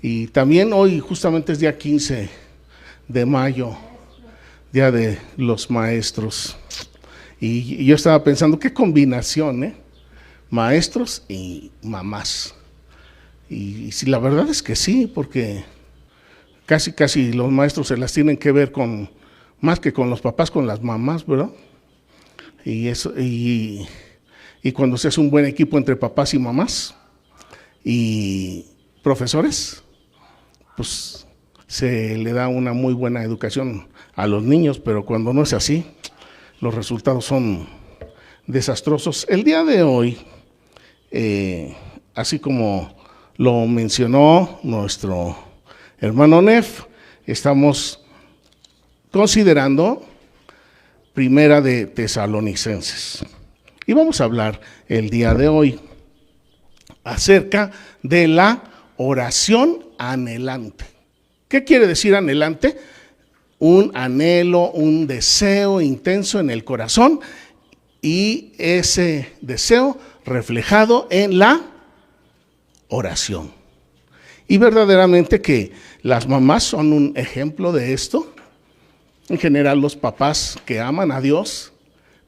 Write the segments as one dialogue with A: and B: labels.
A: Y también hoy justamente es día 15 de mayo, Día de los Maestros. Y yo estaba pensando, qué combinación, ¿eh? Maestros y mamás. Y si la verdad es que sí, porque casi los maestros se las tienen que ver con, más que con los papás, con las mamás, ¿verdad? Y cuando se hace un buen equipo entre papás y mamás y profesores, pues se le da una muy buena educación a los niños, pero cuando no es así, los resultados son desastrosos. El día de hoy, así como lo mencionó nuestro hermano Nef, estamos considerando Primera de Tesalonicenses. Y vamos a hablar el día de hoy acerca de la oración anhelante. ¿Qué quiere decir anhelante? Un anhelo, un deseo intenso en el corazón y ese deseo reflejado en la oración. Y verdaderamente que las mamás son un ejemplo de esto. En general los papás que aman a Dios,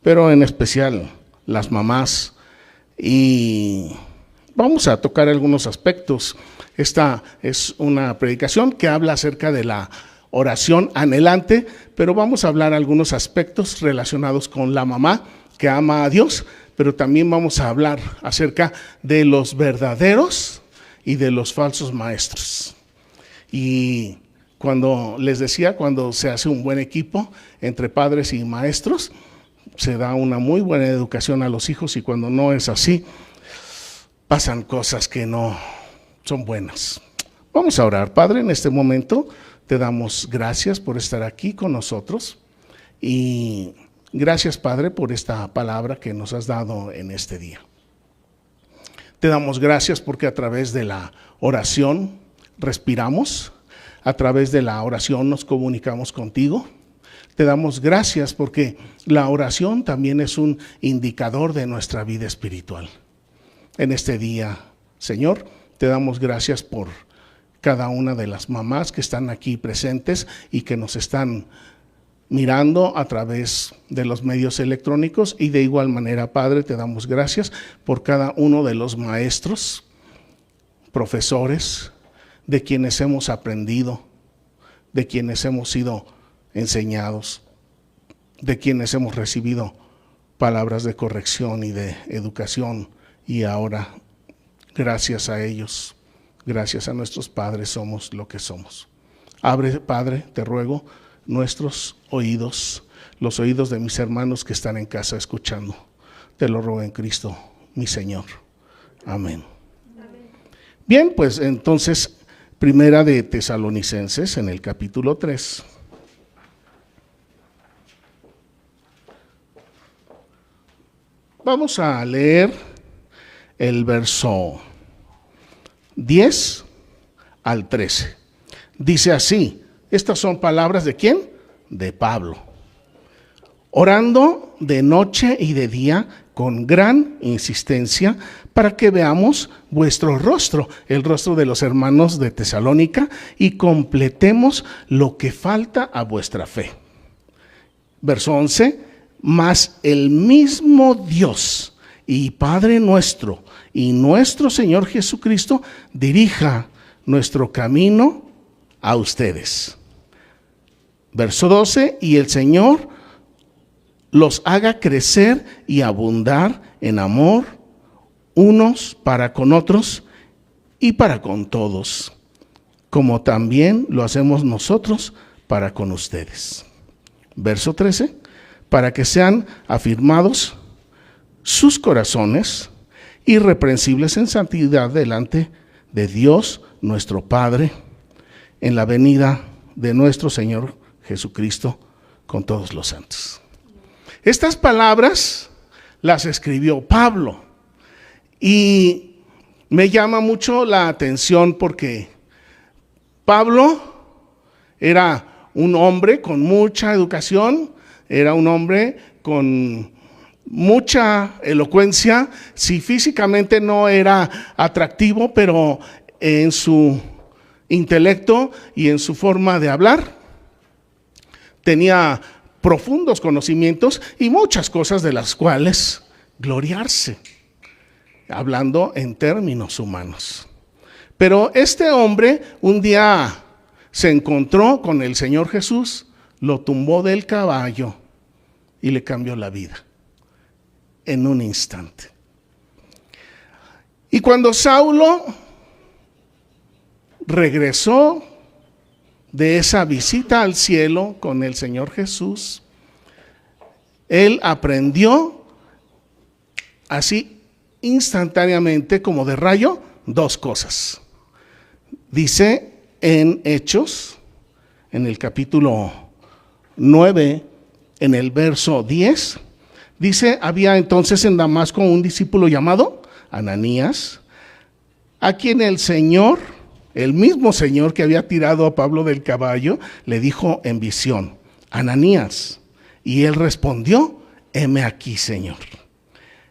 A: pero en especial las mamás. Y vamos a tocar algunos aspectos. Esta es una predicación que habla acerca de la oración anhelante, pero vamos a hablar algunos aspectos relacionados con la mamá que ama a Dios, pero también vamos a hablar acerca de los verdaderos y de los falsos maestros. Y cuando les decía, cuando se hace un buen equipo entre padres y maestros, se da una muy buena educación a los hijos, y cuando no es así, pasan cosas que no son buenas. Vamos a orar. Padre, en este momento te damos gracias por estar aquí con nosotros y gracias, Padre, por esta palabra que nos has dado en este día. Te damos gracias porque a través de la oración respiramos, a través de la oración nos comunicamos contigo. Te damos gracias porque la oración también es un indicador de nuestra vida espiritual. En este día, Señor, te damos gracias por cada una de las mamás que están aquí presentes y que nos están mirando a través de los medios electrónicos, y de igual manera, Padre, te damos gracias por cada uno de los maestros, profesores, de quienes hemos aprendido, de quienes hemos sido enseñados, de quienes hemos recibido palabras de corrección y de educación, y ahora, gracias a ellos, gracias a nuestros padres, somos lo que somos. Abre, Padre, te ruego, nuestros oídos, los oídos de mis hermanos que están en casa escuchando. Te lo ruego en Cristo, mi Señor. Amén. Bien, pues entonces, Primera de Tesalonicenses, en el capítulo 3. Vamos a leer el verso 10 al 13. Dice así, estas son palabras ¿de quién? De Pablo. Orando de noche y de día con gran insistencia para que veamos vuestro rostro, el rostro de los hermanos de Tesalónica, y completemos lo que falta a vuestra fe. Verso 11, mas el mismo Dios y Padre nuestro y nuestro Señor Jesucristo dirija nuestro camino a ustedes. Verso 12, y el Señor los haga crecer y abundar en amor unos para con otros y para con todos, como también lo hacemos nosotros para con ustedes. Verso 13, para que sean afirmados sus corazones irreprensibles en santidad delante de Dios nuestro Padre, en la venida de nuestro Señor Jesucristo con todos los santos. Estas palabras las escribió Pablo y me llama mucho la atención porque Pablo era un hombre con mucha educación, era un hombre con mucha elocuencia. Si físicamente no era atractivo, pero en su intelecto y en su forma de hablar. Tenía profundos conocimientos y muchas cosas de las cuales gloriarse, hablando en términos humanos. Pero este hombre un día se encontró con el Señor Jesús, lo tumbó del caballo y le cambió la vida en un instante. Y cuando Saulo regresó de esa visita al cielo con el Señor Jesús, él aprendió así instantáneamente, como de rayo, dos cosas. Dice en Hechos, en el capítulo 9, en el verso 10, dice: había entonces en Damasco un discípulo llamado Ananías, a quien el Señor, el mismo Señor que había tirado a Pablo del caballo, le dijo en visión: Ananías. Y él respondió: heme aquí, Señor.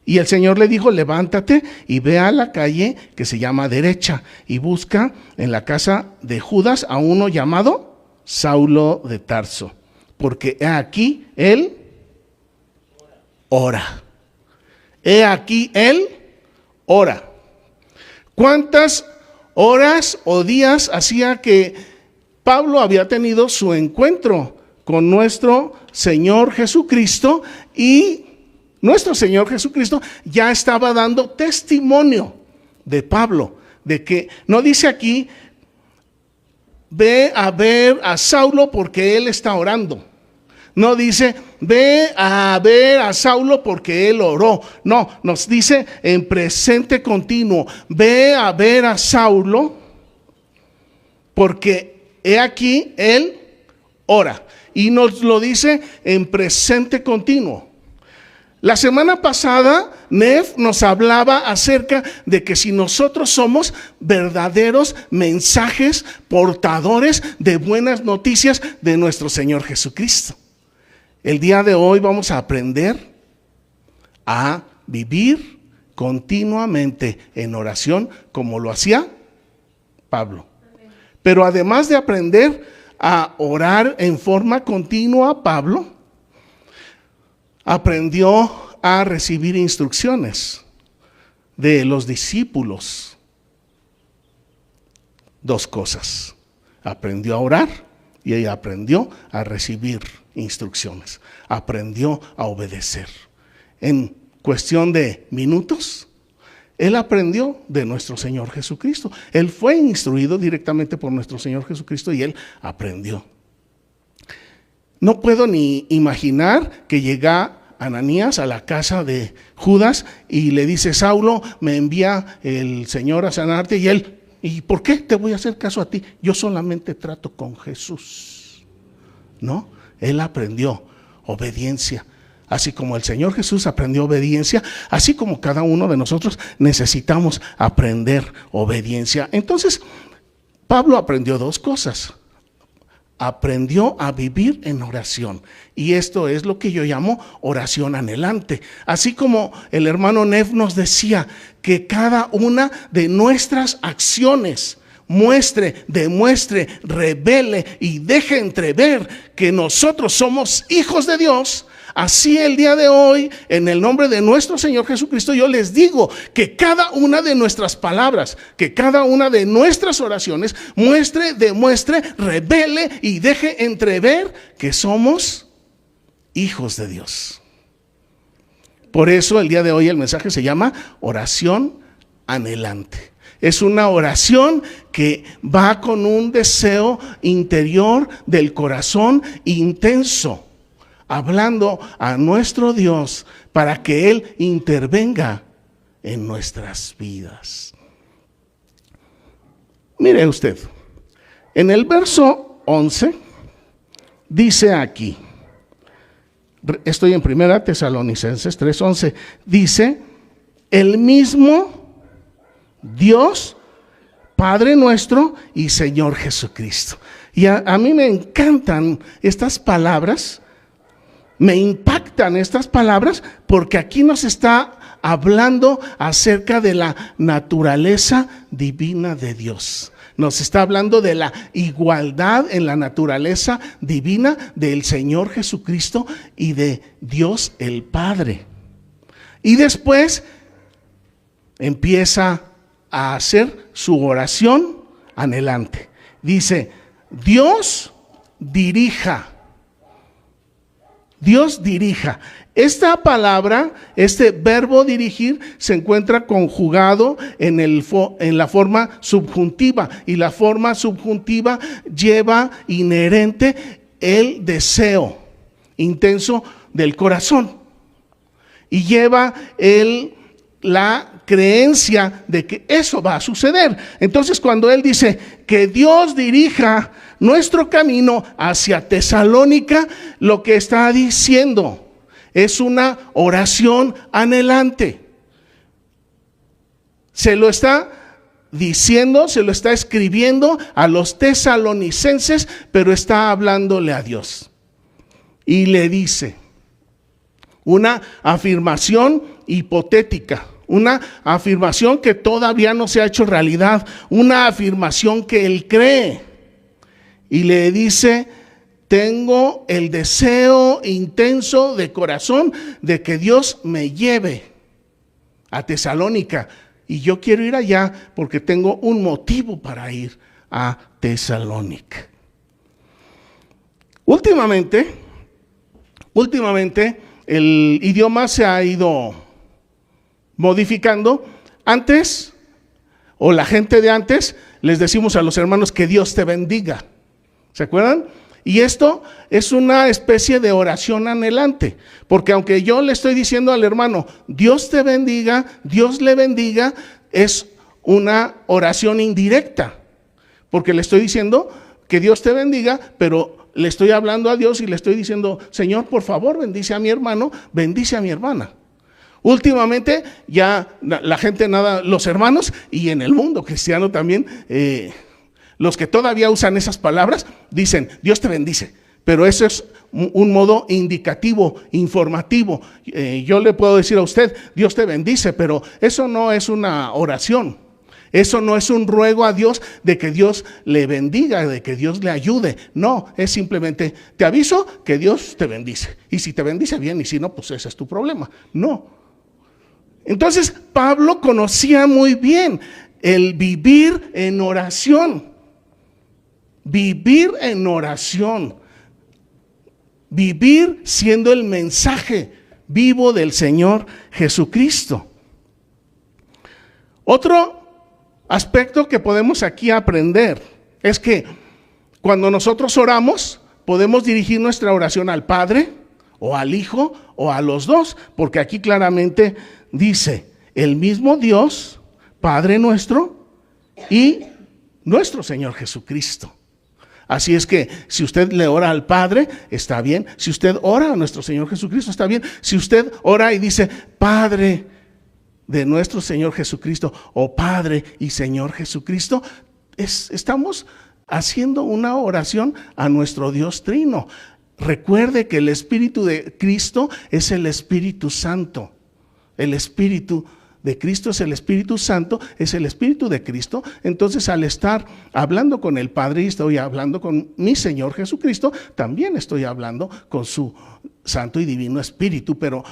A: Y el Señor le dijo: levántate y ve a la calle que se llama Derecha y busca en la casa de Judas a uno llamado Saulo de Tarso, porque he aquí él ora. He aquí él ora. ¿Cuántas horas o días hacía que Pablo había tenido su encuentro con nuestro Señor Jesucristo? Y nuestro Señor Jesucristo ya estaba dando testimonio de Pablo, de que no dice aquí: ve a ver a Saulo porque él está orando. No dice: ve a ver a Saulo porque él oró. No, nos dice en presente continuo: ve a ver a Saulo porque he aquí él ora. Y nos lo dice en presente continuo. La semana pasada, Nef nos hablaba acerca de que si nosotros somos verdaderos mensajes portadores de buenas noticias de nuestro Señor Jesucristo. El día de hoy vamos a aprender a vivir continuamente en oración como lo hacía Pablo. Pero además de aprender a orar en forma continua, Pablo aprendió a recibir instrucciones de los discípulos. Dos cosas: aprendió a orar y aprendió a recibir instrucciones. Aprendió a obedecer. En cuestión de minutos, él aprendió de nuestro Señor Jesucristo. Él fue instruido directamente por nuestro Señor Jesucristo y él aprendió. No puedo ni imaginar que llega Ananías a la casa de Judas y le dice: Saulo, me envía el Señor a sanarte. Y él: ¿y por qué te voy a hacer caso a ti? Yo solamente trato con Jesús. No, él aprendió obediencia. Así como el Señor Jesús aprendió obediencia, así como cada uno de nosotros necesitamos aprender obediencia. Entonces, Pablo aprendió dos cosas. Aprendió a vivir en oración. Y esto es lo que yo llamo oración anhelante. Así como el hermano Nef nos decía que cada una de nuestras acciones muestre, demuestre, revele y deje entrever que nosotros somos hijos de Dios. Así el día de hoy, en el nombre de nuestro Señor Jesucristo, yo les digo que cada una de nuestras palabras, que cada una de nuestras oraciones muestre, demuestre, revele y deje entrever que somos hijos de Dios. Por eso el día de hoy el mensaje se llama oración anhelante. Es una oración que va con un deseo interior del corazón intenso, hablando a nuestro Dios para que Él intervenga en nuestras vidas. Mire usted, en el verso 11 dice aquí, estoy en 1 Tesalonicenses 3:11, dice: el mismo Dios, Padre nuestro y Señor Jesucristo. Y a mí me encantan estas palabras. Me impactan estas palabras porque aquí nos está hablando acerca de la naturaleza divina de Dios. Nos está hablando de la igualdad en la naturaleza divina del Señor Jesucristo y de Dios el Padre. Y después empieza a hacer su oración anhelante. Dice, Dios dirija. Dios dirija. Esta palabra, este verbo dirigir, se encuentra conjugado en la forma subjuntiva. Y la forma subjuntiva lleva inherente el deseo intenso del corazón. Y lleva la creencia de que eso va a suceder. Entonces, cuando él dice que Dios dirija nuestro camino hacia Tesalónica, lo que está diciendo es una oración anhelante. Se lo está diciendo, se lo está escribiendo a los tesalonicenses, pero está hablándole a Dios. Y le dice una afirmación hipotética, una afirmación que todavía no se ha hecho realidad, una afirmación que él cree. Y le dice, tengo el deseo intenso de corazón de que Dios me lleve a Tesalónica. Y yo quiero ir allá porque tengo un motivo para ir a Tesalónica. Últimamente, el idioma se ha ido modificando. Antes, o la gente de antes, les decimos a los hermanos que Dios te bendiga. ¿Se acuerdan? Y esto es una especie de oración anhelante, porque aunque yo le estoy diciendo al hermano, Dios te bendiga, Dios le bendiga, es una oración indirecta, porque le estoy diciendo que Dios te bendiga, pero le estoy hablando a Dios y le estoy diciendo, Señor, por favor, bendice a mi hermano, bendice a mi hermana. Últimamente ya la gente los hermanos y en el mundo cristiano también, los que todavía usan esas palabras dicen, Dios te bendice, pero eso es un modo indicativo, informativo. Yo le puedo decir a usted, Dios te bendice, pero eso no es una oración. Eso no es un ruego a Dios de que Dios le bendiga, de que Dios le ayude. No, es simplemente, te aviso que Dios te bendice. Y si te bendice bien, y si no, pues ese es tu problema. No. Entonces, Pablo conocía muy bien el vivir en oración. Vivir en oración, vivir siendo el mensaje vivo del Señor Jesucristo. Otro aspecto que podemos aquí aprender es que cuando nosotros oramos, podemos dirigir nuestra oración al Padre o al Hijo o a los dos, porque aquí claramente dice, el mismo Dios, Padre nuestro y nuestro Señor Jesucristo. Así es que si usted le ora al Padre, está bien. Si usted ora a nuestro Señor Jesucristo, está bien. Si usted ora y dice, Padre de nuestro Señor Jesucristo, o Padre y Señor Jesucristo, estamos haciendo una oración a nuestro Dios Trino. Recuerde que el Espíritu de Cristo es el Espíritu Santo. El Espíritu de Cristo es el Espíritu Santo, es el Espíritu de Cristo. Entonces, al estar hablando con el Padre y estoy hablando con mi Señor Jesucristo, también estoy hablando con su Santo y Divino Espíritu, pero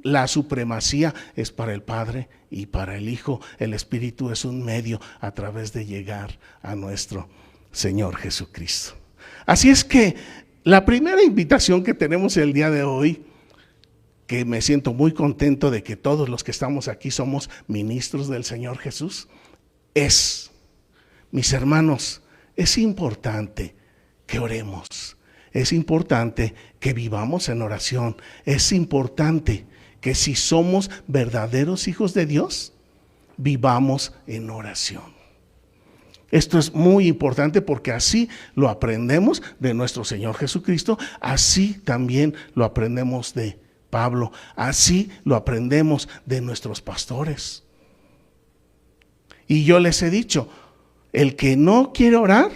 A: la supremacía es para el Padre y para el Hijo. El Espíritu es un medio a través de llegar a nuestro Señor Jesucristo. Así es que la primera invitación que tenemos el día de hoy, que me siento muy contento de que todos los que estamos aquí somos ministros del Señor Jesús, es, mis hermanos, es importante que oremos, es importante que vivamos en oración, es importante que si somos verdaderos hijos de Dios, vivamos en oración. Esto es muy importante porque así lo aprendemos de nuestro Señor Jesucristo, así también lo aprendemos de Pablo, así lo aprendemos de nuestros pastores. Y yo les he dicho, el que no quiere orar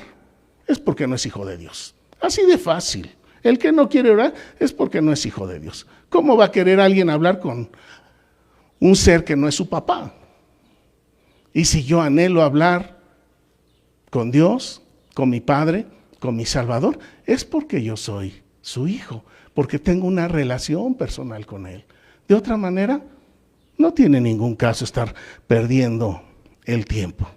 A: es porque no es hijo de Dios. Así de fácil. El que no quiere orar es porque no es hijo de Dios. ¿Cómo va a querer alguien hablar con un ser que no es su papá? Y si yo anhelo hablar con Dios, con mi Padre, con mi Salvador, es porque yo soy su hijo, porque tengo una relación personal con Él. De otra manera, no tiene ningún caso estar perdiendo el tiempo.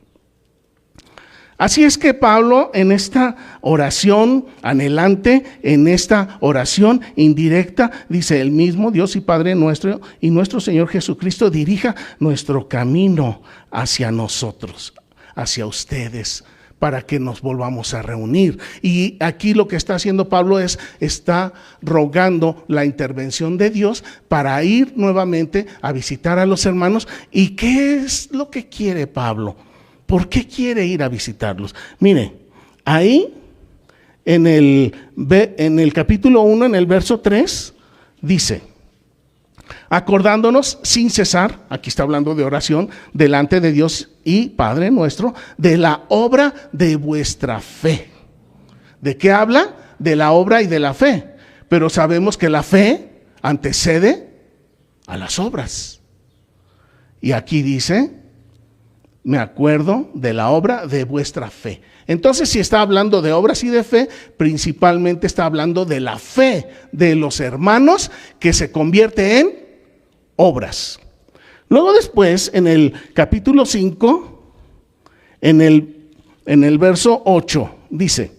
A: Así es que Pablo, en esta oración anhelante, en esta oración indirecta, dice: el mismo Dios y Padre nuestro y nuestro Señor Jesucristo dirija nuestro camino hacia nosotros, hacia ustedes, para que nos volvamos a reunir. Y aquí lo que está haciendo Pablo está rogando la intervención de Dios para ir nuevamente a visitar a los hermanos. ¿Y qué es lo que quiere Pablo? ¿Por qué quiere ir a visitarlos? Mire, ahí en el capítulo 1, en el verso 3, dice: acordándonos sin cesar, aquí está hablando de oración, delante de Dios y Padre nuestro, de la obra de vuestra fe. ¿De qué habla? De la obra y de la fe. Pero sabemos que la fe antecede a las obras. Y aquí dice: me acuerdo de la obra de vuestra fe. Entonces, si está hablando de obras y de fe, principalmente está hablando de la fe de los hermanos, que se convierte en obras. Luego después, en el capítulo 5, en el verso 8, dice: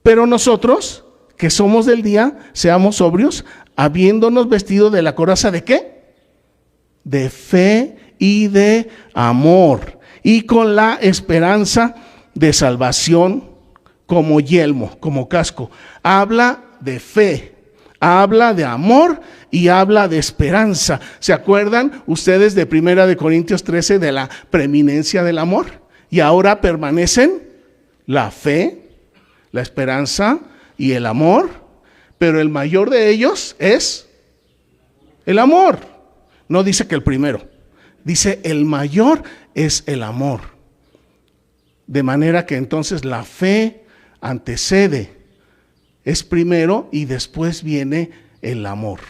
A: pero nosotros, que somos del día, seamos sobrios, habiéndonos vestido de la coraza ¿de qué? De fe y de amor, y con la esperanza de salvación como yelmo, como casco. Habla de fe, habla de amor y habla de esperanza. ¿Se acuerdan ustedes de 1 Corintios 13 de la preeminencia del amor? Y ahora permanecen la fe, la esperanza y el amor, pero el mayor de ellos es el amor. No dice que el primero, dice el mayor es el amor. De manera que entonces la fe antecede, es primero y después viene el amor.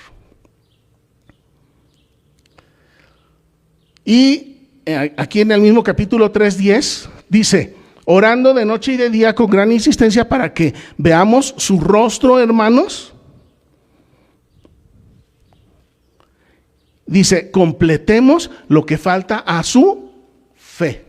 A: Y aquí en el mismo capítulo 3:10 dice: orando de noche y de día con gran insistencia para que veamos su rostro, hermanos. Dice: completemos lo que falta a su fe.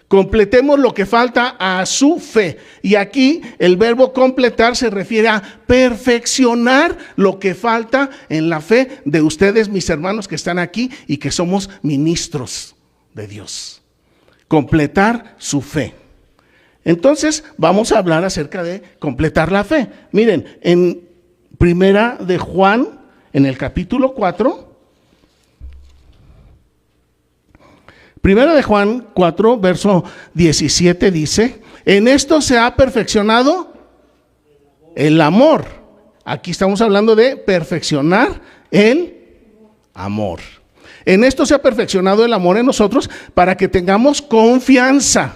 A: Completemos lo que falta a su fe. Y aquí el verbo completar se refiere a perfeccionar lo que falta en la fe de ustedes, mis hermanos que están aquí y que somos ministros de Dios. Completar su fe. Entonces vamos a hablar acerca de completar la fe. Miren, en Primera de Juan, en el capítulo 4, Primera de Juan 4, verso 17 dice: en esto se ha perfeccionado el amor. Aquí estamos hablando de perfeccionar el amor. En esto se ha perfeccionado el amor en nosotros, para que tengamos confianza,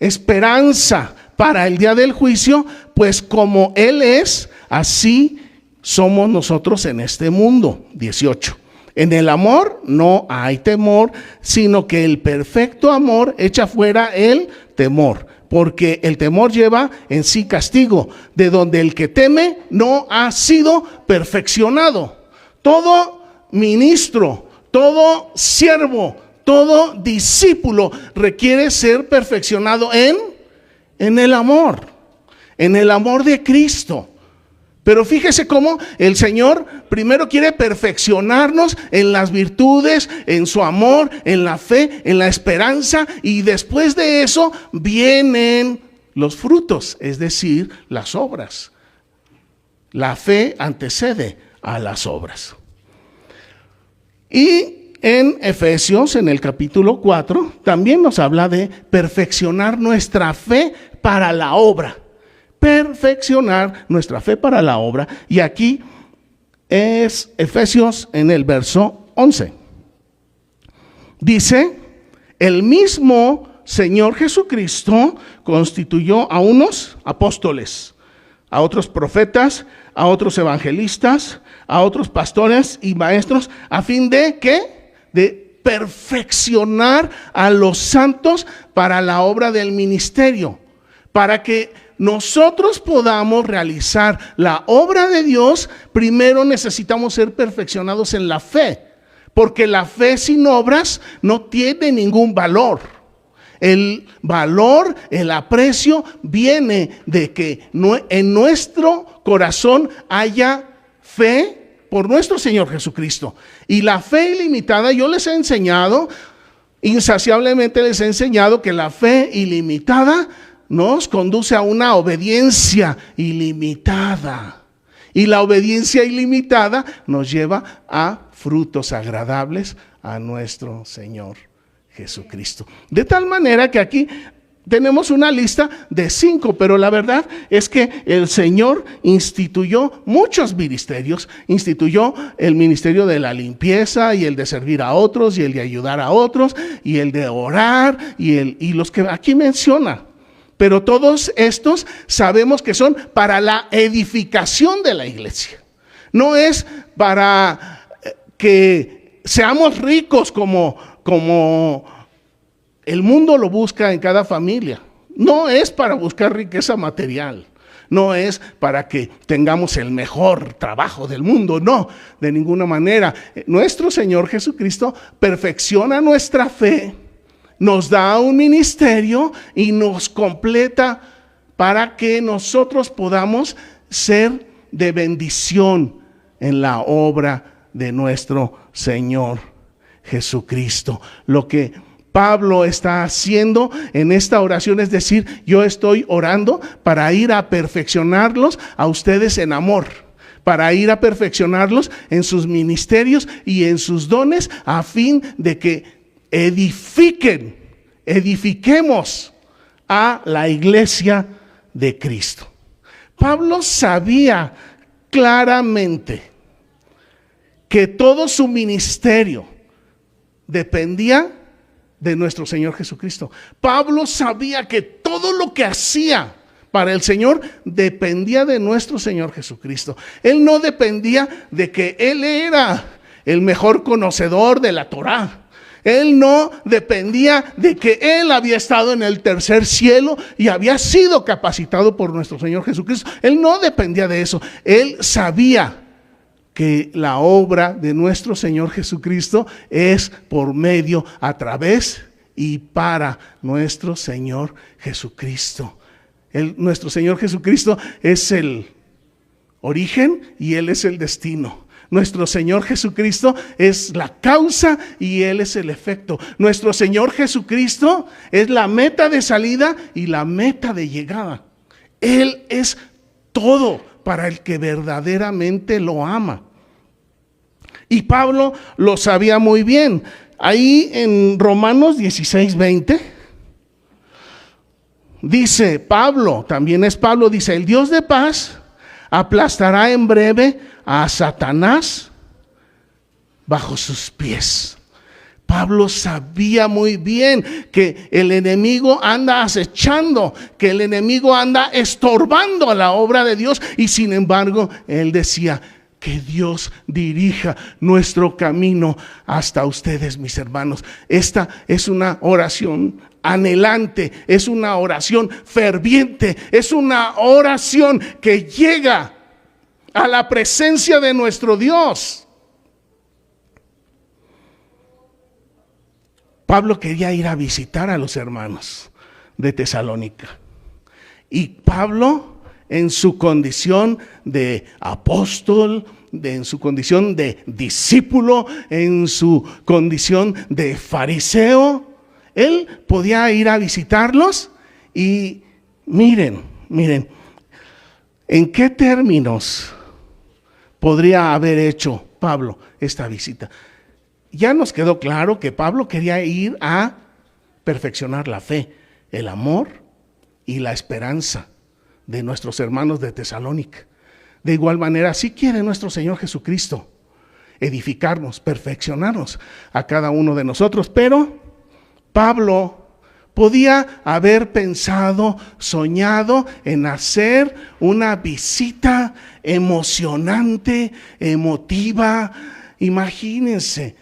A: esperanza para el día del juicio, pues como Él es, así somos nosotros en este mundo. 18. En el amor no hay temor, sino que el perfecto amor echa fuera el temor, porque el temor lleva en sí castigo, de donde el que teme no ha sido perfeccionado. Todo ministro, todo siervo, todo discípulo requiere ser perfeccionado en el amor de Cristo. Pero fíjese cómo el Señor primero quiere perfeccionarnos en las virtudes, en su amor, en la fe, en la esperanza, y después de eso vienen los frutos, es decir, las obras. La fe antecede a las obras. Y en Efesios, en el capítulo 4, también nos habla de perfeccionar nuestra fe para la obra. Perfeccionar nuestra fe para la obra. Y aquí es Efesios en el verso 11. Dice: el mismo Señor Jesucristo constituyó a unos apóstoles, a otros profetas, a otros evangelistas, a otros pastores y maestros, a fin de ¿qué? De perfeccionar a los santos para la obra del ministerio, para que nosotros podamos realizar la obra de Dios. Primero necesitamos ser perfeccionados en la fe, porque la fe sin obras no tiene ningún valor. El valor, el aprecio viene de que en nuestro corazón haya fe por nuestro Señor Jesucristo. Y la fe ilimitada, yo les he enseñado, insaciablemente les he enseñado que la fe ilimitada nos conduce a una obediencia ilimitada. Y la obediencia ilimitada nos lleva a frutos agradables a nuestro Señor Jesucristo. De tal manera que aquí tenemos una lista de 5, pero la verdad es que el Señor instituyó muchos ministerios. Instituyó el ministerio de la limpieza, y el de servir a otros, y el de ayudar a otros, y el de orar, y los que aquí menciona. Pero todos estos sabemos que son para la edificación de la iglesia. No es para que seamos ricos como el mundo lo busca en cada familia. No es para buscar riqueza material. No es para que tengamos el mejor trabajo del mundo. No, de ninguna manera. Nuestro Señor Jesucristo perfecciona nuestra fe, nos da un ministerio y nos completa para que nosotros podamos ser de bendición en la obra de nuestro Señor Jesucristo. Lo que Pablo está haciendo en esta oración es decir, yo estoy orando para ir a perfeccionarlos a ustedes en amor, para ir a perfeccionarlos en sus ministerios y en sus dones, a fin de que edifiquemos a la iglesia de Cristo. Pablo sabía claramente que todo su ministerio dependía de nuestro Señor Jesucristo. Pablo sabía que todo lo que hacía para el Señor dependía de nuestro Señor Jesucristo. Él no dependía de que él era el mejor conocedor de la Torá. Él no dependía de que él había estado en el tercer cielo y había sido capacitado por nuestro Señor Jesucristo. Él no dependía de eso. Él sabía que la obra de nuestro Señor Jesucristo es por medio, a través y para nuestro Señor Jesucristo. Nuestro Señor Jesucristo es el origen y Él es el destino. Nuestro Señor Jesucristo es la causa y Él es el efecto. Nuestro Señor Jesucristo es la meta de salida y la meta de llegada. Él es todo para el que verdaderamente lo ama. Y Pablo lo sabía muy bien. Ahí en Romanos 16:20 dice Pablo, también es Pablo, dice: el Dios de paz aplastará en breve a Satanás bajo sus pies. Pablo sabía muy bien que el enemigo anda acechando, que el enemigo anda estorbando a la obra de Dios, y sin embargo él decía: que Dios dirija nuestro camino hasta ustedes, mis hermanos. Esta es una oración anhelante, es una oración ferviente, es una oración que llega a la presencia de nuestro Dios. Pablo quería ir a visitar a los hermanos de Tesalónica, y Pablo, en su condición de apóstol, en su condición de discípulo, en su condición de fariseo, él podía ir a visitarlos. Y miren, ¿en qué términos podría haber hecho Pablo esta visita? Ya nos quedó claro que Pablo quería ir a perfeccionar la fe, el amor y la esperanza de nuestros hermanos de Tesalónica. De igual manera, así quiere nuestro Señor Jesucristo, edificarnos, perfeccionarnos a cada uno de nosotros. Pero Pablo podía haber pensado, soñado en hacer una visita emocionante, emotiva. Imagínense,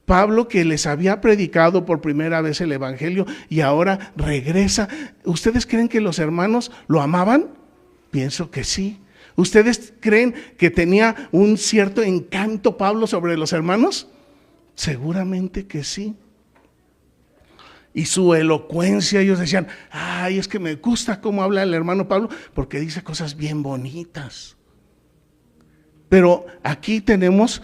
A: Pablo, que les había predicado por primera vez el evangelio y ahora regresa. ¿Ustedes creen que los hermanos lo amaban? Pienso que sí. ¿Ustedes creen que tenía un cierto encanto Pablo sobre los hermanos? Seguramente que sí. Y su elocuencia, ellos decían, ay, es que me gusta cómo habla el hermano Pablo, porque dice cosas bien bonitas. Pero aquí tenemos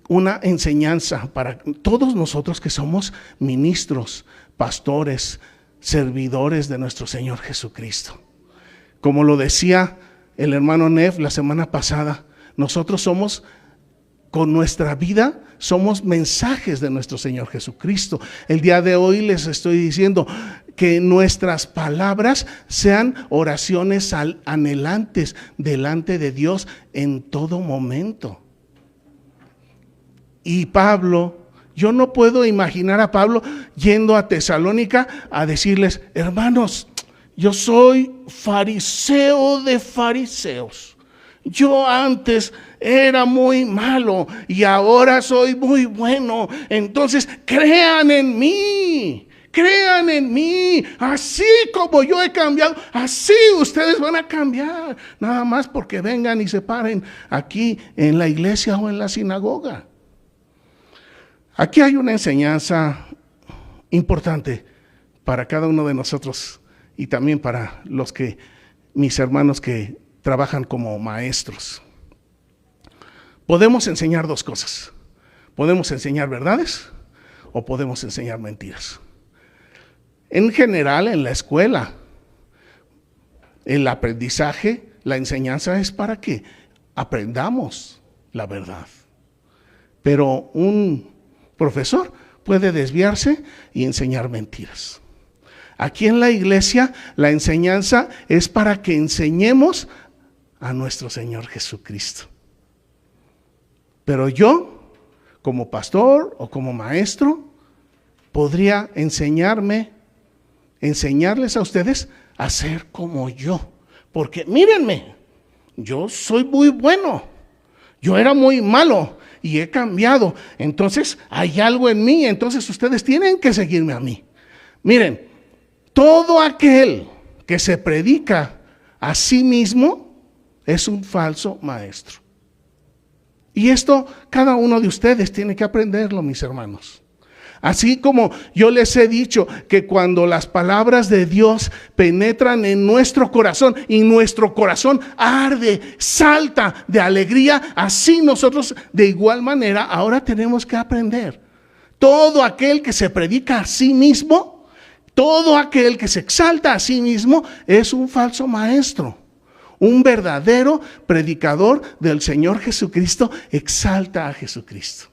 A: una enseñanza para todos nosotros que somos ministros, pastores, servidores de nuestro Señor Jesucristo. Como lo decía el hermano Nev la semana pasada, nosotros somos, con nuestra vida, somos mensajes de nuestro Señor Jesucristo. El día de hoy les estoy diciendo que nuestras palabras sean oraciones anhelantes delante de Dios en todo momento. Y Pablo, yo no puedo imaginar a Pablo yendo a Tesalónica a decirles, hermanos, yo soy fariseo de fariseos. Yo antes era muy malo y ahora soy muy bueno. Entonces crean en mí. Crean en mí, así como yo he cambiado, así ustedes van a cambiar. Nada más porque vengan y se paren aquí en la iglesia o en la sinagoga. Aquí hay una enseñanza importante para cada uno de nosotros y también para mis hermanos que trabajan como maestros. Podemos enseñar dos cosas. Podemos enseñar verdades o podemos enseñar mentiras. En general, en la escuela, el aprendizaje, la enseñanza es para que aprendamos la verdad. Pero un profesor puede desviarse y enseñar mentiras. Aquí en la iglesia, la enseñanza es para que enseñemos a nuestro Señor Jesucristo. Pero yo, como pastor o como maestro, podría enseñarles a ustedes a ser como yo. Porque mírenme, yo soy muy bueno, yo era muy malo y he cambiado. Entonces hay algo en mí, entonces ustedes tienen que seguirme a mí. Miren, todo aquel que se predica a sí mismo es un falso maestro. Y esto cada uno de ustedes tiene que aprenderlo, mis hermanos. Así como yo les he dicho que cuando las palabras de Dios penetran en nuestro corazón y nuestro corazón arde, salta de alegría, así nosotros de igual manera ahora tenemos que aprender. Todo aquel que se predica a sí mismo, todo aquel que se exalta a sí mismo es un falso maestro. Un verdadero predicador del Señor Jesucristo exalta a Jesucristo.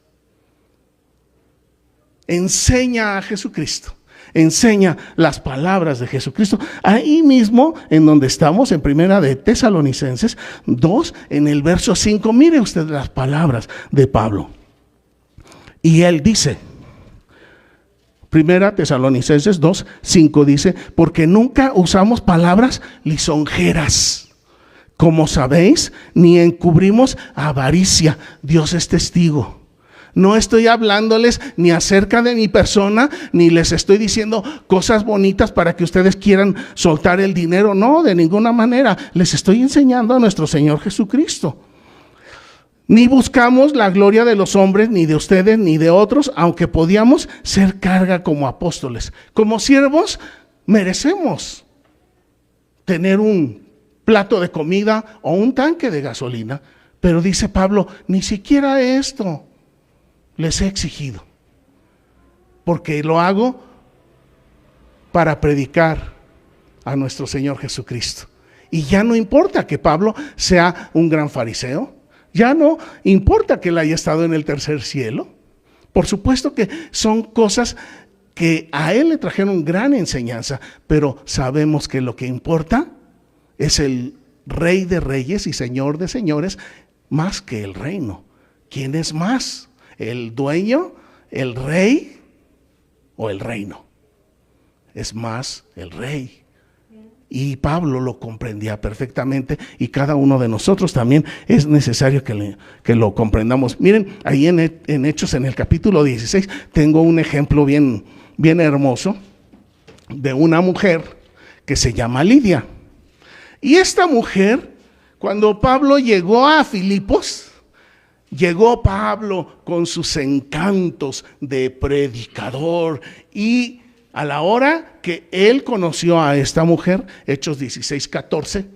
A: Enseña a Jesucristo, enseña las palabras de Jesucristo. Ahí mismo, en donde estamos, en primera de Tesalonicenses 2, en el verso 5, mire usted las palabras de Pablo. Y él dice, primera Tesalonicenses 2, 5 dice, porque nunca usamos palabras lisonjeras, como sabéis, ni encubrimos avaricia. Dios es testigo. No estoy hablándoles ni acerca de mi persona, ni les estoy diciendo cosas bonitas para que ustedes quieran soltar el dinero. No, de ninguna manera. Les estoy enseñando a nuestro Señor Jesucristo. Ni buscamos la gloria de los hombres, ni de ustedes, ni de otros, aunque podíamos ser carga como apóstoles. Como siervos, merecemos tener un plato de comida o un tanque de gasolina. Pero dice Pablo, ni siquiera esto les he exigido, porque lo hago para predicar a nuestro Señor Jesucristo. Y ya no importa que Pablo sea un gran fariseo, ya no importa que él haya estado en el tercer cielo. Por supuesto que son cosas que a él le trajeron gran enseñanza, pero sabemos que lo que importa es el Rey de Reyes y Señor de Señores, más que el reino. ¿Quién es más? ¿El dueño, el rey o el reino? Es más el rey. Y Pablo lo comprendía perfectamente, y cada uno de nosotros también es necesario que lo comprendamos. Miren, ahí en Hechos, en el capítulo 16, tengo un ejemplo bien hermoso de una mujer que se llama Lidia. Y esta mujer, cuando Pablo llegó a Filipos, llegó Pablo con sus encantos de predicador, y a la hora que él conoció a esta mujer, Hechos 16:14,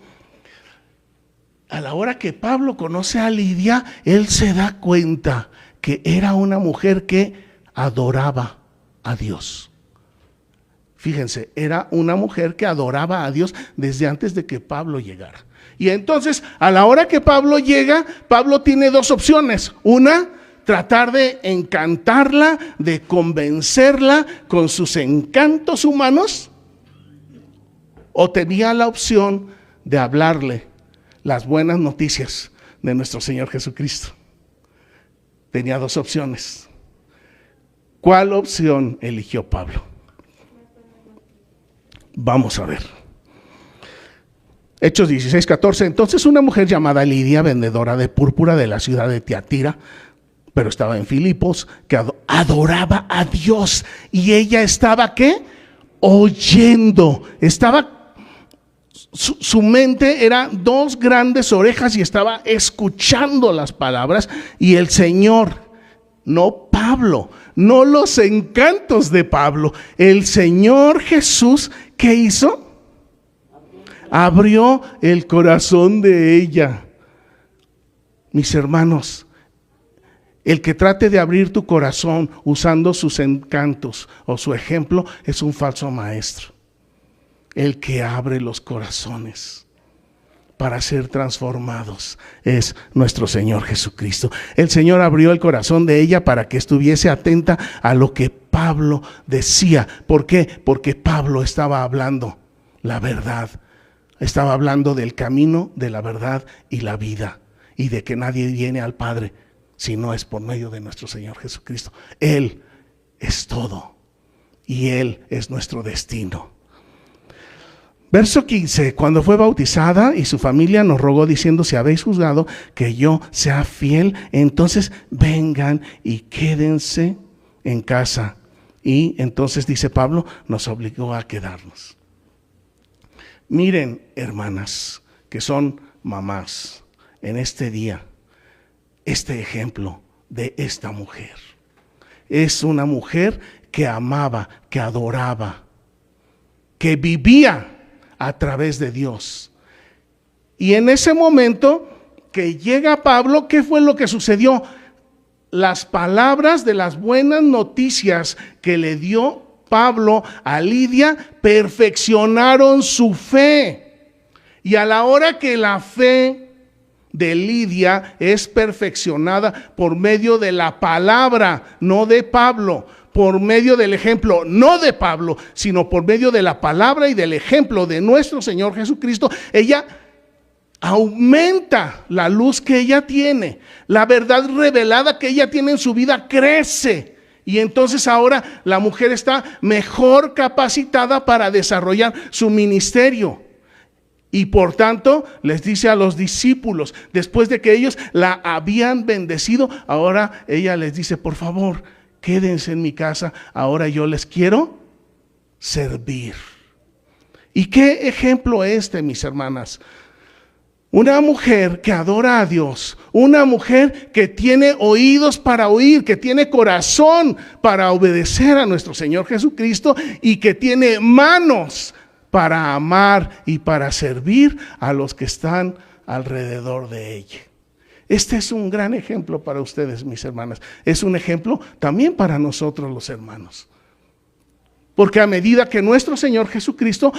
A: a la hora que Pablo conoce a Lidia, él se da cuenta que era una mujer que adoraba a Dios. Fíjense, era una mujer que adoraba a Dios desde antes de que Pablo llegara. Y entonces, a la hora que Pablo llega, Pablo tiene dos opciones. Una, tratar de encantarla, de convencerla con sus encantos humanos, o tenía la opción de hablarle las buenas noticias de nuestro Señor Jesucristo. Tenía dos opciones. ¿Cuál opción eligió Pablo? Vamos a ver. Hechos 16:14. Entonces una mujer llamada Lidia, vendedora de púrpura de la ciudad de Tiatira, pero estaba en Filipos, que adoraba a Dios. Y ella estaba, ¿qué? Oyendo. Su mente era dos grandes orejas y estaba escuchando las palabras. Y el Señor, no Pablo, no los encantos de Pablo, el Señor Jesús, ¿qué hizo? Abrió el corazón de ella. Mis hermanos, el que trate de abrir tu corazón usando sus encantos o su ejemplo es un falso maestro. El que abre los corazones para ser transformados es nuestro Señor Jesucristo. El Señor abrió el corazón de ella para que estuviese atenta a lo que Pablo decía. ¿Por qué? Porque Pablo estaba hablando la verdad. Estaba hablando del camino, de la verdad y la vida, y de que nadie viene al Padre si no es por medio de nuestro Señor Jesucristo. Él es todo y Él es nuestro destino. Verso 15, cuando fue bautizada y su familia nos rogó diciendo: si habéis juzgado que yo sea fiel, entonces vengan y quédense en casa. Y entonces, dice Pablo, nos obligó a quedarnos. Miren, hermanas, que son mamás, en este día, este ejemplo de esta mujer. Es una mujer que amaba, que adoraba, que vivía a través de Dios. Y en ese momento que llega Pablo, ¿qué fue lo que sucedió? Las palabras de las buenas noticias que le dio Pablo a Lidia perfeccionaron su fe. Y a la hora que la fe de Lidia es perfeccionada por medio de la palabra, no de Pablo, por medio del ejemplo, no de Pablo, sino por medio de la palabra y del ejemplo de nuestro Señor Jesucristo, ella aumenta la luz que ella tiene, la verdad revelada que ella tiene en su vida crece. Y entonces ahora la mujer está mejor capacitada para desarrollar su ministerio. Y por tanto les dice a los discípulos, después de que ellos la habían bendecido, ahora ella les dice: por favor, quédense en mi casa, ahora yo les quiero servir. ¿Y qué ejemplo mis hermanas? Una mujer que adora a Dios, una mujer que tiene oídos para oír, que tiene corazón para obedecer a nuestro Señor Jesucristo y que tiene manos para amar y para servir a los que están alrededor de ella. Este es un gran ejemplo para ustedes, mis hermanas. Es un ejemplo también para nosotros los hermanos. Porque a medida que nuestro Señor Jesucristo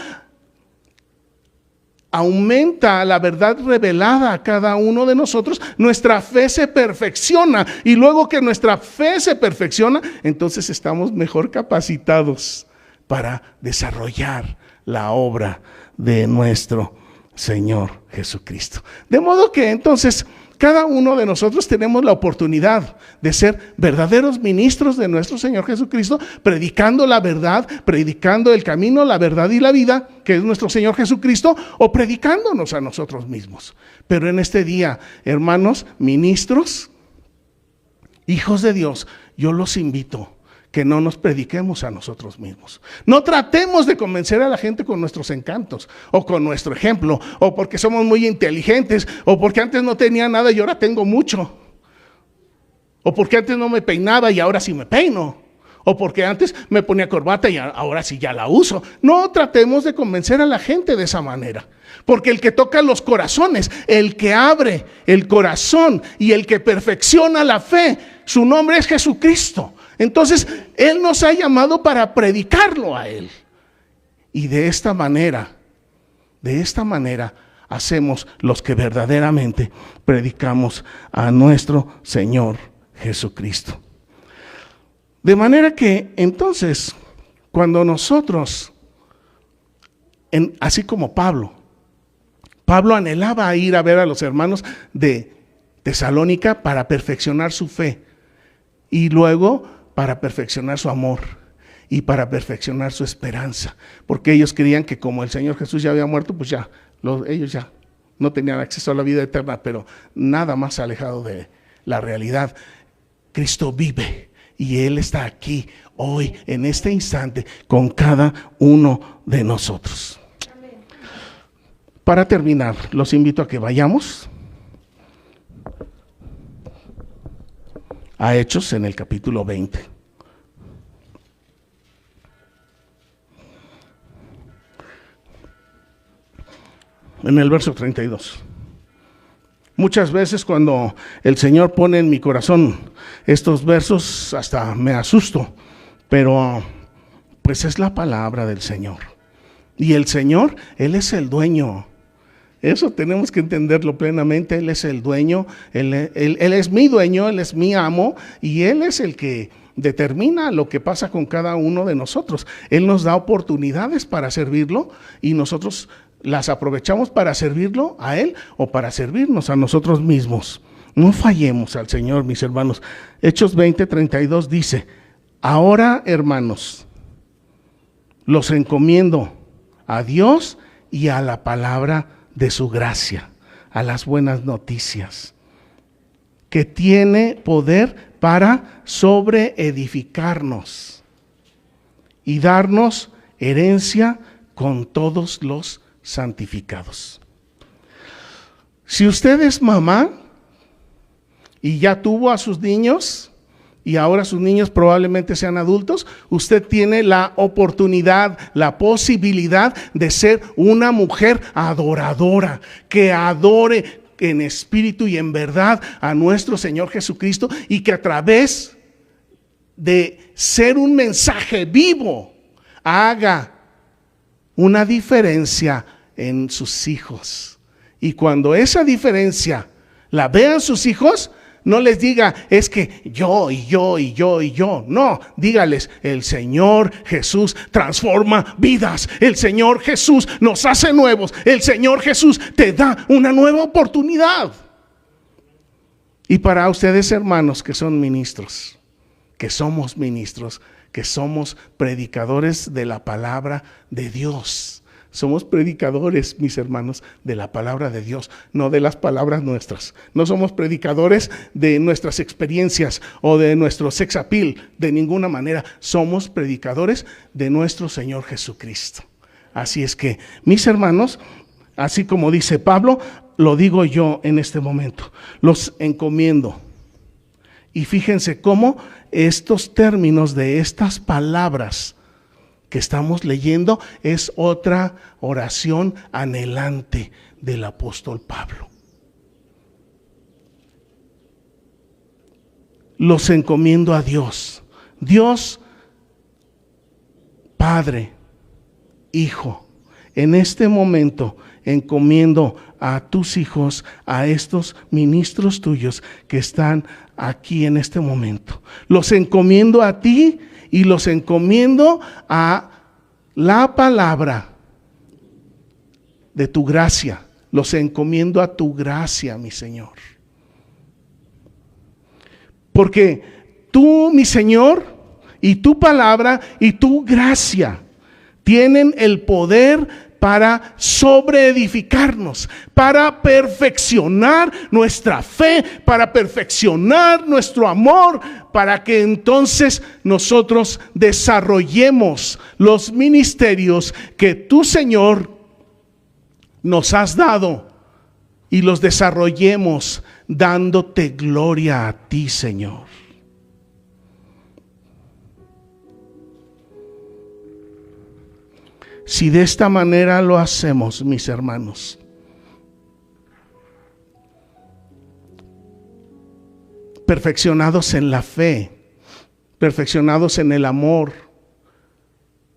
A: aumenta la verdad revelada a cada uno de nosotros, nuestra fe se perfecciona. Y luego que nuestra fe se perfecciona, entonces estamos mejor capacitados para desarrollar la obra de nuestro Señor Jesucristo. De modo que entonces cada uno de nosotros tenemos la oportunidad de ser verdaderos ministros de nuestro Señor Jesucristo, predicando la verdad, predicando el camino, la verdad y la vida, que es nuestro Señor Jesucristo, o predicándonos a nosotros mismos. Pero en este día, hermanos, ministros, hijos de Dios, yo los invito que no nos prediquemos a nosotros mismos. No tratemos de convencer a la gente con nuestros encantos o con nuestro ejemplo, o porque somos muy inteligentes, o porque antes no tenía nada y ahora tengo mucho, o porque antes no me peinaba y ahora sí me peino, o porque antes me ponía corbata y ahora sí ya la uso. No tratemos de convencer a la gente de esa manera, porque el que toca los corazones, el que abre el corazón y el que perfecciona la fe, su nombre es Jesucristo. Entonces, Él nos ha llamado para predicarlo a Él. Y de esta manera hacemos los que verdaderamente predicamos a nuestro Señor Jesucristo. De manera que entonces, cuando nosotros, así como Pablo anhelaba ir a ver a los hermanos de Tesalónica para perfeccionar su fe y luego para perfeccionar su amor y para perfeccionar su esperanza, porque ellos creían que como el Señor Jesús ya había muerto, pues ya, ellos ya no tenían acceso a la vida eterna, pero nada más alejado de la realidad. Cristo vive y Él está aquí hoy, en este instante, con cada uno de nosotros. Amén. Para terminar, los invito a que vayamos a Hechos en el capítulo 20. En el verso 32. Muchas veces cuando el Señor pone en mi corazón estos versos, hasta me asusto, pero pues es la palabra del Señor. Y el Señor, Él es el dueño. Eso tenemos que entenderlo plenamente. Él es el dueño, él es mi dueño, Él es mi amo, y Él es el que determina lo que pasa con cada uno de nosotros. Él nos da oportunidades para servirlo y nosotros las aprovechamos para servirlo a Él o para servirnos a nosotros mismos. No fallemos al Señor, mis hermanos. Hechos 20:32 dice: ahora, hermanos, los encomiendo a Dios y a la palabra de su gracia, a las buenas noticias, que tiene poder para sobreedificarnos y darnos herencia con todos los santificados. Si usted es mamá y ya tuvo a sus niños y ahora sus niños probablemente sean adultos, usted tiene la oportunidad, la posibilidad de ser una mujer adoradora, que adore en espíritu y en verdad a nuestro Señor Jesucristo, y que a través de ser un mensaje vivo haga una diferencia en sus hijos. Y cuando esa diferencia la vean sus hijos, no les diga, es que yo y yo y yo y yo. No, dígales, el Señor Jesús transforma vidas. El Señor Jesús nos hace nuevos. El Señor Jesús te da una nueva oportunidad. Y para ustedes, hermanos, que son ministros, que somos ministros, que somos predicadores de la palabra de Dios. Somos predicadores, mis hermanos, de la palabra de Dios, no de las palabras nuestras. No somos predicadores de nuestras experiencias o de nuestro sex appeal, de ninguna manera. Somos predicadores de nuestro Señor Jesucristo. Así es que, mis hermanos, así como dice Pablo, lo digo yo en este momento, los encomiendo. Y fíjense cómo estos términos de estas palabras que estamos leyendo es otra oración anhelante del apóstol Pablo. Los encomiendo a Dios. Dios, Padre, Hijo, en este momento encomiendo a tus hijos, a estos ministros tuyos que están aquí en este momento. Los encomiendo a ti y los encomiendo a la palabra de tu gracia, los encomiendo a tu gracia, mi Señor. Porque tú, mi Señor, y tu palabra y tu gracia tienen el poder para sobreedificarnos, para perfeccionar nuestra fe, para perfeccionar nuestro amor, para que entonces nosotros desarrollemos los ministerios que tú, Señor, nos has dado y los desarrollemos dándote gloria a ti, Señor. Si de esta manera lo hacemos, mis hermanos, perfeccionados en la fe, perfeccionados en el amor,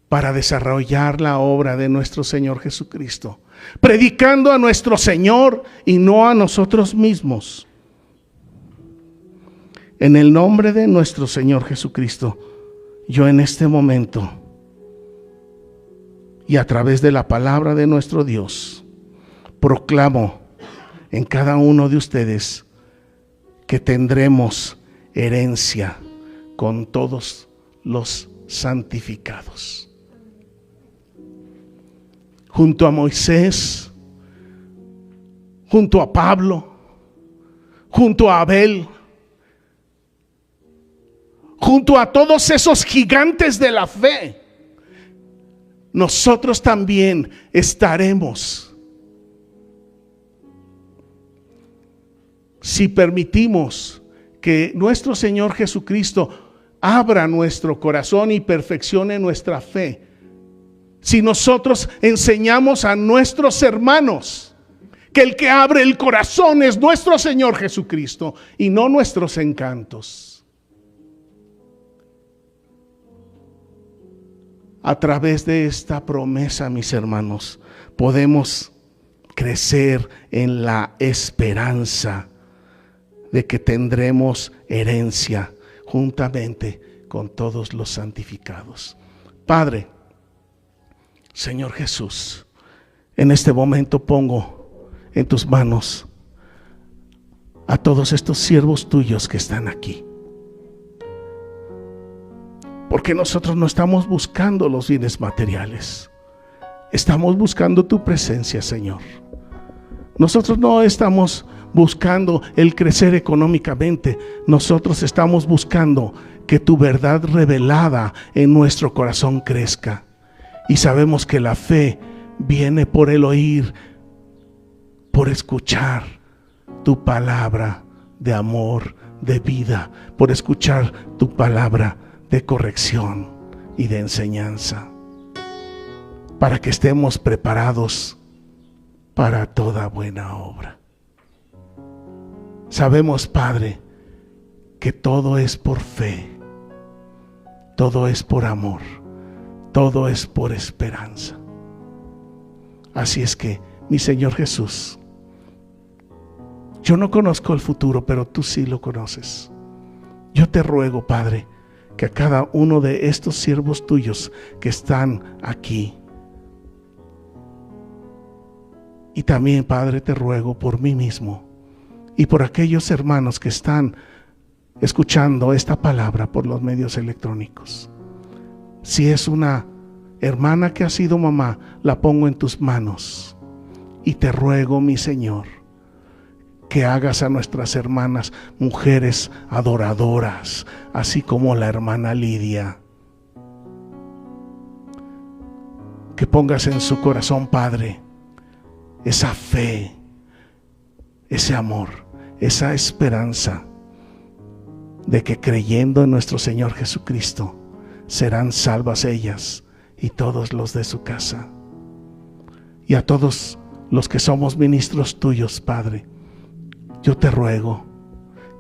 A: para desarrollar la obra de nuestro Señor Jesucristo, predicando a nuestro Señor y no a nosotros mismos. En el nombre de nuestro Señor Jesucristo, yo en este momento y a través de la palabra de nuestro Dios, proclamo en cada uno de ustedes que tendremos herencia con todos los santificados. Junto a Moisés, junto a Pablo, junto a Abel, junto a todos esos gigantes de la fe, nosotros también estaremos, si permitimos que nuestro Señor Jesucristo abra nuestro corazón y perfeccione nuestra fe. Si nosotros enseñamos a nuestros hermanos que el que abre el corazón es nuestro Señor Jesucristo y no nuestros encantos. A través de esta promesa, mis hermanos, podemos crecer en la esperanza de que tendremos herencia juntamente con todos los santificados. Padre, Señor Jesús, en este momento pongo en tus manos a todos estos siervos tuyos que están aquí. Porque nosotros no estamos buscando los bienes materiales. Estamos buscando tu presencia, Señor. Nosotros no estamos buscando el crecer económicamente. Nosotros estamos buscando que tu verdad revelada en nuestro corazón crezca. Y sabemos que la fe viene por el oír, por escuchar tu palabra de amor, de vida, por escuchar tu palabra de corrección y de enseñanza, para que estemos preparados para toda buena obra. Sabemos, Padre, que todo es por fe, todo es por amor, todo es por esperanza. Así es que, mi Señor Jesús, yo no conozco el futuro, pero tú sí lo conoces. Yo te ruego, Padre, que a cada uno de estos siervos tuyos que están aquí, y también, Padre, te ruego por mí mismo y por aquellos hermanos que están escuchando esta palabra por los medios electrónicos. Si es una hermana que ha sido mamá, la pongo en tus manos y te ruego, mi Señor, que hagas a nuestras hermanas mujeres adoradoras, así como la hermana Lidia. Que pongas en su corazón, Padre, esa fe, ese amor, esa esperanza de que creyendo en nuestro Señor Jesucristo serán salvas ellas y todos los de su casa. Y a todos los que somos ministros tuyos, Padre, yo te ruego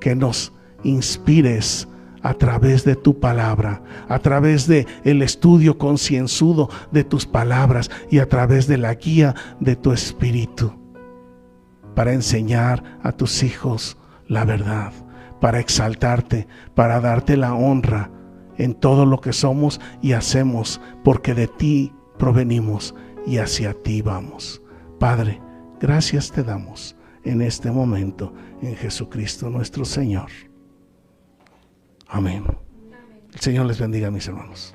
A: que nos inspires a través de tu palabra, a través de el estudio concienzudo de tus palabras y a través de la guía de tu Espíritu, para enseñar a tus hijos la verdad, para exaltarte, para darte la honra en todo lo que somos y hacemos, porque de ti provenimos y hacia ti vamos. Padre, Gracias te damos en este momento, en Jesucristo nuestro Señor. Amén. El Señor les bendiga, mis hermanos.